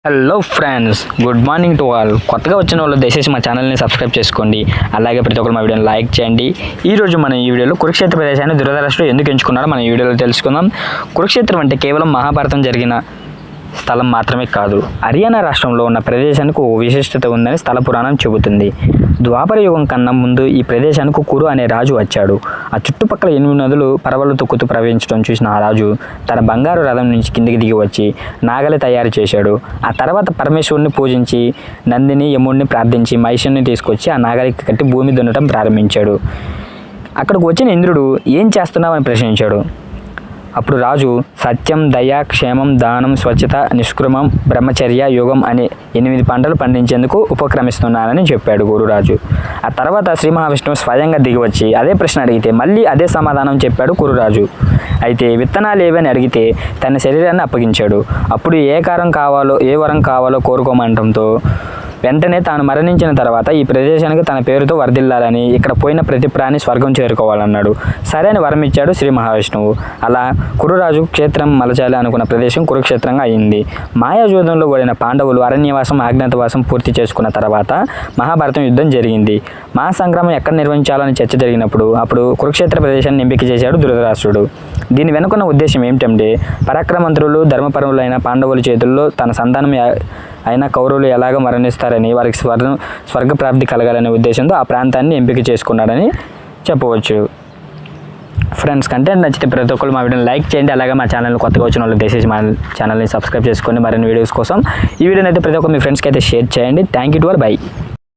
Hello friends, good morning to all. కొత్తగా వచ్చిన వాళ్ళు దయచేసి మా ఛానల్ని సబ్స్క్రైబ్ చేసుకోండి. అలాగే ప్రతి ఒక్కరు మా వీడియోని లైక్ చేయండి. ఈరోజు మన ఈ వీడియోలో కురుక్షేత్ర ప్రదేశాన్ని ధృతరాష్ట్రుడు ఎందుకు ఎంచుకున్నారో మన ఈ వీడియోలో తెలుసుకుందాం. కురుక్షేత్రం అంటే కేవలం మహాభారతం జరిగిన స్థలం మాత్రమే కాదు, హర్యానా రాష్ట్రంలో ఉన్న ప్రదేశానికి ఓ విశిష్టత ఉందని స్థల పురాణం చెబుతుంది. ద్వాపర యుగం కన్నా ముందు ఈ ప్రదేశానికి కురు అనే రాజు వచ్చాడు. ఆ చుట్టుపక్కల 8 నదులు పరవలు తొక్కుతూ ప్రవహించడం చూసిన ఆ రాజు తన బంగారు రథం నుంచి కిందికి దిగి వచ్చి నాగలి తయారు చేశాడు. ఆ తర్వాత పరమేశ్వరుని పూజించి నందిని యముడిని ప్రార్థించి మహిషుని తీసుకొచ్చి ఆ నాగలికి కట్టి భూమి దున్నడం ప్రారంభించాడు. అక్కడికి వచ్చిన ఇంద్రుడు ఏం చేస్తున్నావని ప్రశ్నించాడు. అప్పుడు రాజు సత్యం, దయ, క్షేమం, దానం, స్వచ్ఛత, నిష్క్రమం, బ్రహ్మచర్య, యోగం అనే 8 పంటలు పండించేందుకు ఉపక్రమిస్తున్నానని చెప్పాడు కురురాజు. ఆ తర్వాత శ్రీ మహావిష్ణువు స్వయంగా దిగివచ్చి అదే ప్రశ్న అడిగితే మళ్ళీ అదే సమాధానం చెప్పాడు కురురాజు. అయితే విత్తనాలు ఏవని అడిగితే తన శరీరాన్ని అప్పగించాడు. అప్పుడు ఏ వరం కావాలో కోరుకోమంటంతో వెంటనే తాను మరణించిన తర్వాత ఈ ప్రదేశానికి తన పేరుతో వర్ధిల్లాలని, ఇక్కడ పోయిన ప్రతి ప్రాణి స్వర్గం చేరుకోవాలన్నాడు. సరే అని వరం ఇచ్చాడు శ్రీ మహావిష్ణువు. అలా కురురాజు క్షేత్రం మలచాలి అనుకున్న ప్రదేశం కురుక్షేత్రంగా అయింది. మాయాజూదంలో ఓడిన పాండవులు అరణ్యవాసం, అజ్ఞాతవాసం పూర్తి చేసుకున్న తర్వాత మహాభారతం యుద్ధం జరిగింది. మహాసంగ్రామం ఎక్కడ నిర్వహించాలని చర్చ జరిగినప్పుడు అప్పుడు కురుక్షేత్ర ప్రదేశాన్ని ఎంపిక చేశాడు ధృతరాష్ట్రుడు. దీని వెనుకున్న ఉద్దేశం ఏమిటంటే పరాక్రమంతులు, ధర్మపరులైన పాండవుల చేతుల్లో తన సంతానం అయినా కౌరవులు ఎలాగ మరణిస్తారని, వారికి స్వర్గప్రాప్తి కలగాలనే ఉద్దేశంతో ఆ ప్రాంతాన్ని ఎంపిక చేసుకున్నాడని చెప్పవచ్చు. ఫ్రెండ్స్, కంటెంట్ నచ్చితే ప్రతి ఒక్కరు మా వీడియోని లైక్ చేయండి. అలాగే మా ఛానల్ కొత్తగా వచ్చిన వాళ్ళు దయచేసి మా ఛానల్ని సబ్స్క్రైబ్ చేసుకోండి. మరిన్ని వీడియోస్ కోసం ఈ వీడియోని అయితే ప్రతి ఒక్కరు మీ ఫ్రెండ్స్కి అయితే షేర్ చేయండి. Thank you to all. By.